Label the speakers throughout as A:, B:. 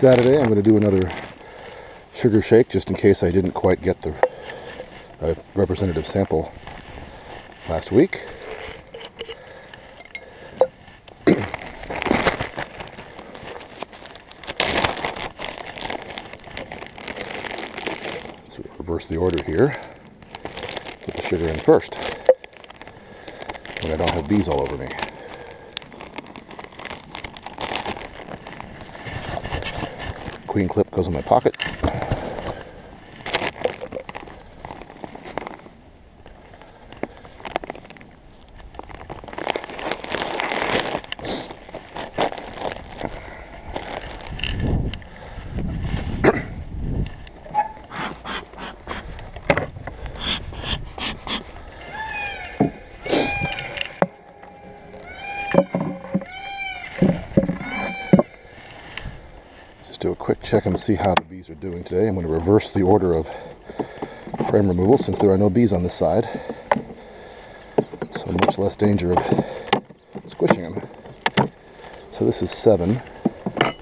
A: Saturday, I'm going to do another sugar shake just in case I didn't quite get the representative sample last week. So reverse the order here. Put the sugar in first when I don't have bees all over me. Queen clip goes in my pocket. Do a quick check and see how the bees are doing today. I'm going to reverse the order of frame removal since there are no bees on this side. So much less danger of squishing them. So this is 7. It's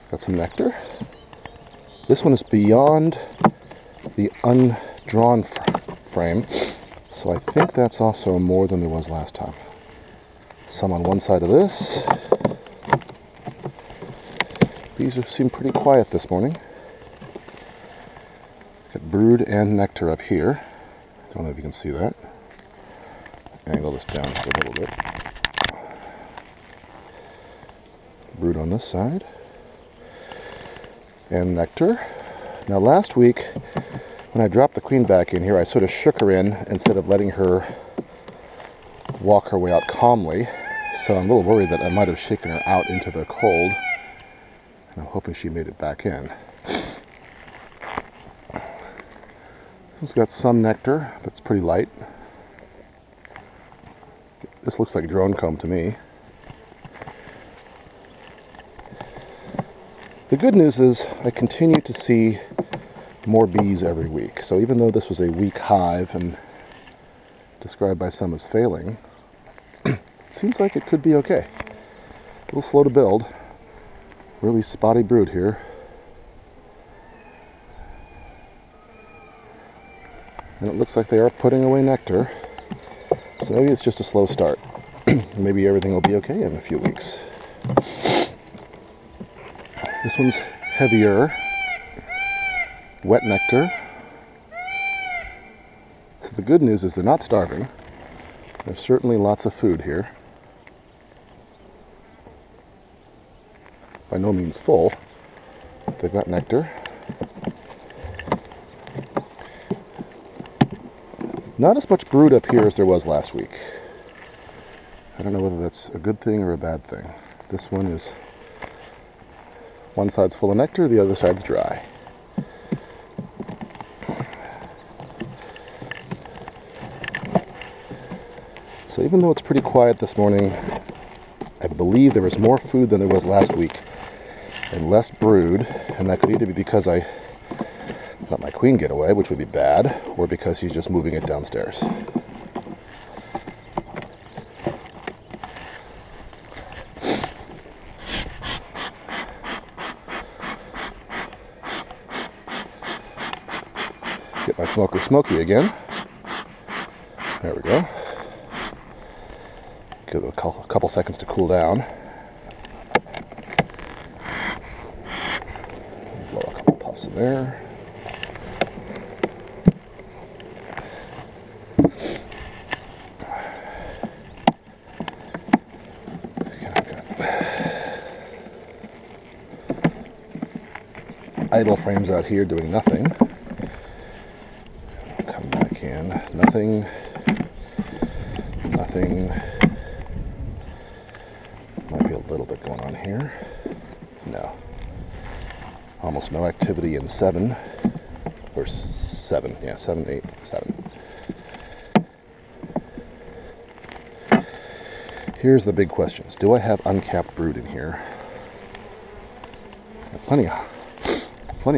A: got some nectar. This one is beyond the undrawn frame, so I think that's also more than there was last time. Some on one side of this. Bees seem pretty quiet this morning. Got brood and nectar up here. Don't know if you can see that. Angle this down just a little bit. Brood on this side. And nectar. Now last week, when I dropped the queen back in here, I sort of shook her in instead of letting her walk her way out calmly. So I'm a little worried that I might have shaken her out into the cold. I'm hoping she made it back in. This one's got some nectar, but it's pretty light. This looks like drone comb to me. The good news is I continue to see more bees every week. So even though this was a weak hive and described by some as failing, it seems like it could be okay. A little slow to build. Really spotty brood here. And it looks like they are putting away nectar. So maybe it's just a slow start. Maybe everything will be okay in a few weeks. This one's heavier. Wet nectar. So the good news is they're not starving. There's certainly lots of food here. By no means full. They've got nectar. Not as much brood up here as there was last week. I don't know whether that's a good thing or a bad thing. This one is, one side's full of nectar, the other side's dry. So even though it's pretty quiet this morning, I believe there was more food than there was last week and less brood, and that could either be because I let my queen get away, which would be bad, or because she's just moving it downstairs. Get my smoker smoky again. There we go. Give it a couple seconds to cool down. Blow a couple puffs in there. Idle frames out here doing nothing. Come back in. Nothing. Nothing. Might be a little bit going on here. No. Almost no activity in 7. Or 7. Yeah, 7, 8, 7. Here's the big questions. Do I have uncapped brood in here? Plenty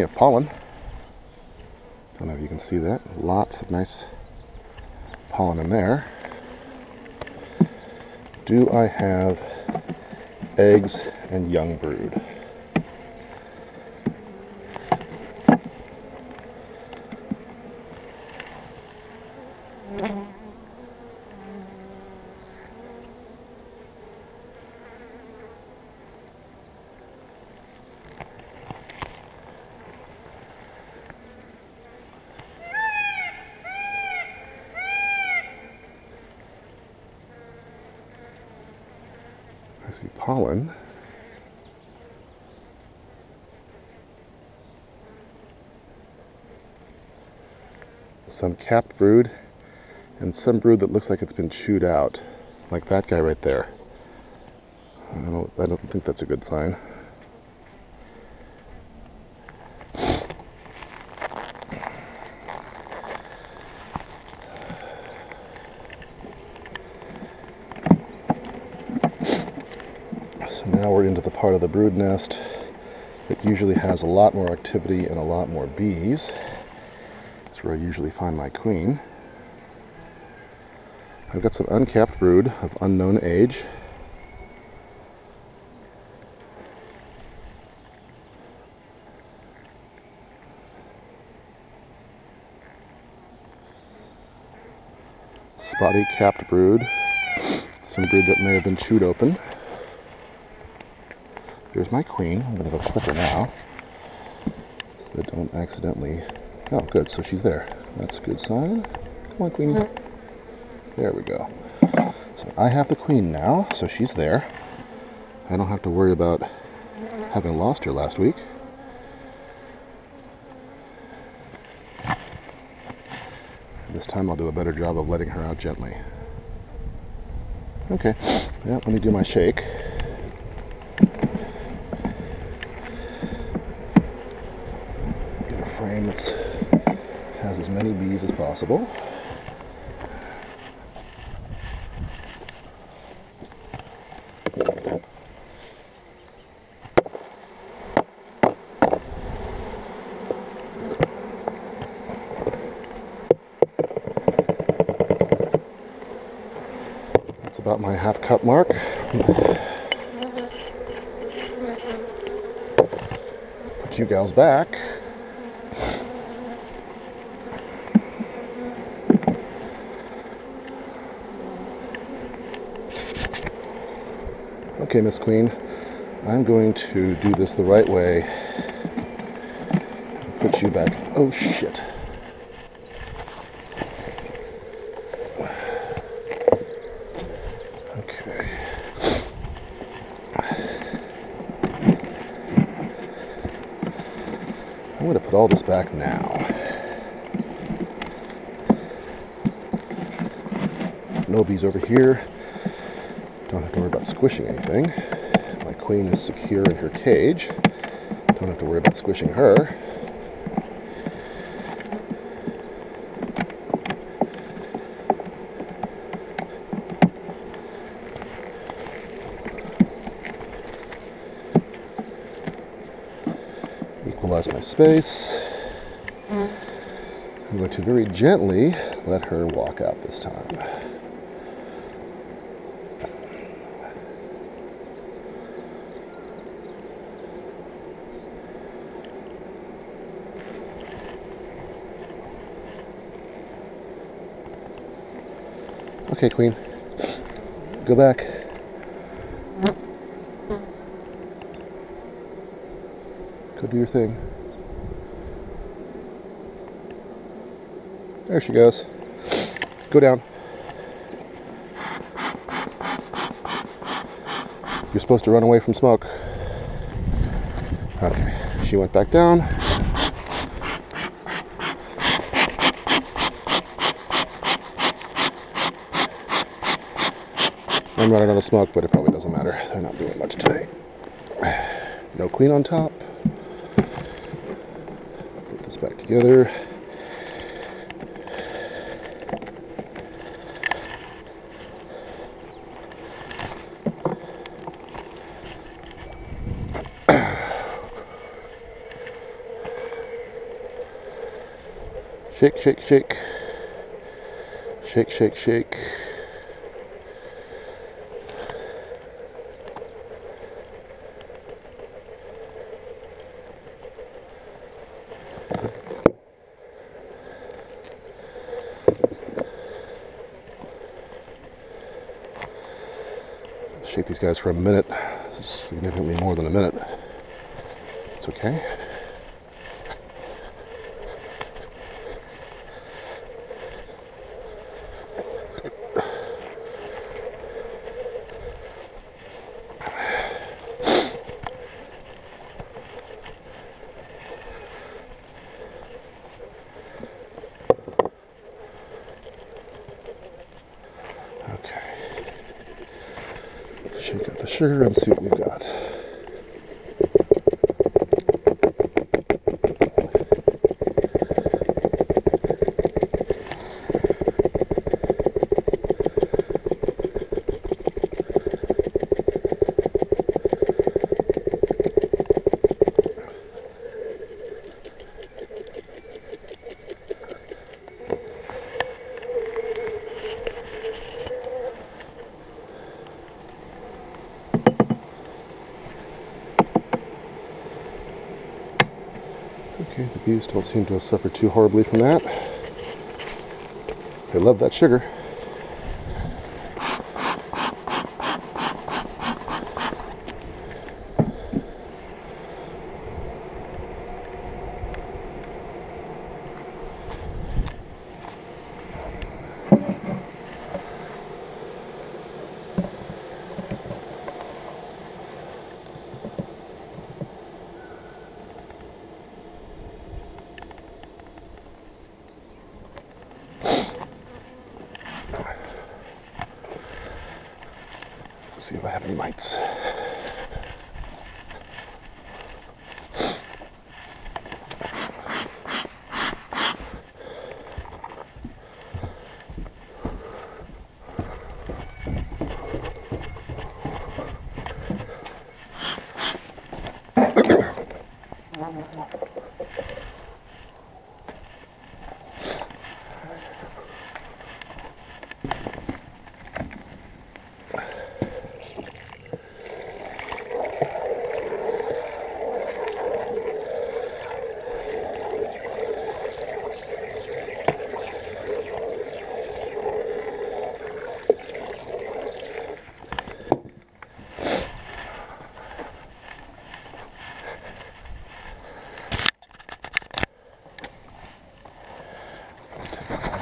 A: of pollen. Don't know if you can see that. Lots of nice pollen in there. Do I have eggs, and young brood. I see pollen. Some capped brood, and some brood that looks like it's been chewed out, like that guy right there. I don't think that's a good sign. So now we're into the part of the brood nest that usually has a lot more activity and a lot more bees. That's where I usually find my queen. I've got some uncapped brood of unknown age. Spotty capped brood. Some brood that may have been chewed open. There's my queen. I'm going to go clip her now, so that I don't accidentally... Oh, good. So she's there. That's a good sign. Come on, queenie. There we go. So I have the queen now, so she's there. I don't have to worry about having lost her last week. This time I'll do a better job of letting her out gently. Okay. Yeah, let me do my shake. Frame that has as many bees as possible. That's about my half cup mark. Put you gals back. Okay, Miss Queen, I'm going to do this the right way and put you back. Oh, shit. Okay. I'm going to put all this back now. No bees over here. Don't have to worry about squishing anything. My queen is secure in her cage. Don't have to worry about squishing her. Equalize my space. I'm going to very gently let her walk out this time. Okay, Queen. Go back. Go do your thing. There she goes. Go down. You're supposed to run away from smoke. Okay, she went back down. I'm running out of smoke, but it probably doesn't matter. They're not doing much today. No queen on top. Put this back together. Shake, shake, shake. Shake, shake, shake. shake these guys for a minute, significantly more than a minute. It's okay. Shake out the sugar and see what we've got. Okay, the bees don't seem to have suffered too horribly from that. They love that sugar. See if I have any mites.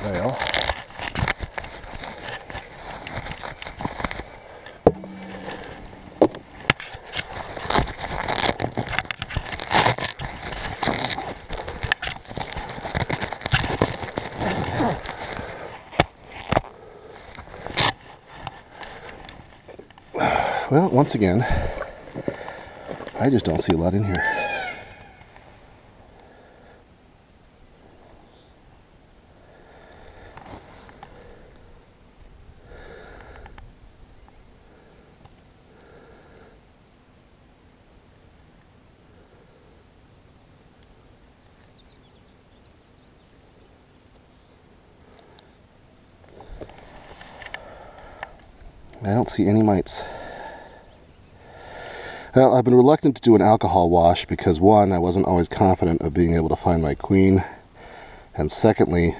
A: Veil. Well, once again, I just don't see a lot in here. I don't see any mites. Well, I've been reluctant to do an alcohol wash because, one, I wasn't always confident of being able to find my queen, and secondly,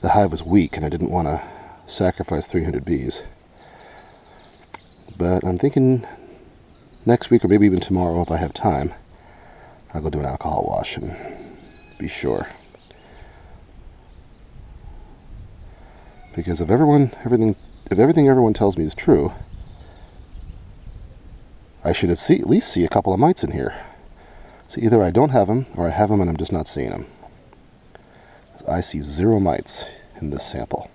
A: the hive was weak and I didn't want to sacrifice 300 bees. But I'm thinking next week, or maybe even tomorrow if I have time, I'll go do an alcohol wash and be sure. Because if everything everyone tells me is true, I should at least see a couple of mites in here. So either I don't have them, or I have them and I'm just not seeing them. I see 0 mites in this sample.